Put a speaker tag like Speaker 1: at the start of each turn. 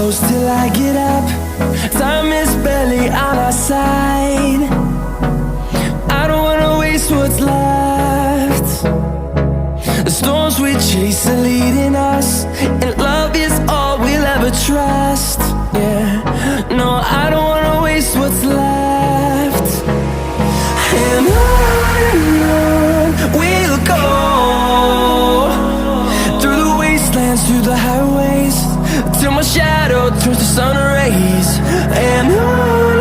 Speaker 1: close till I get up. Time is barely on our side. I don't wanna waste what's left. The storms we chase are leading us, and love is all we'll ever trust. Yeah, no, I don't wanna waste what's left. And on we'll go, through the wastelands, through the highways, till my shadow turns to sun rays. And on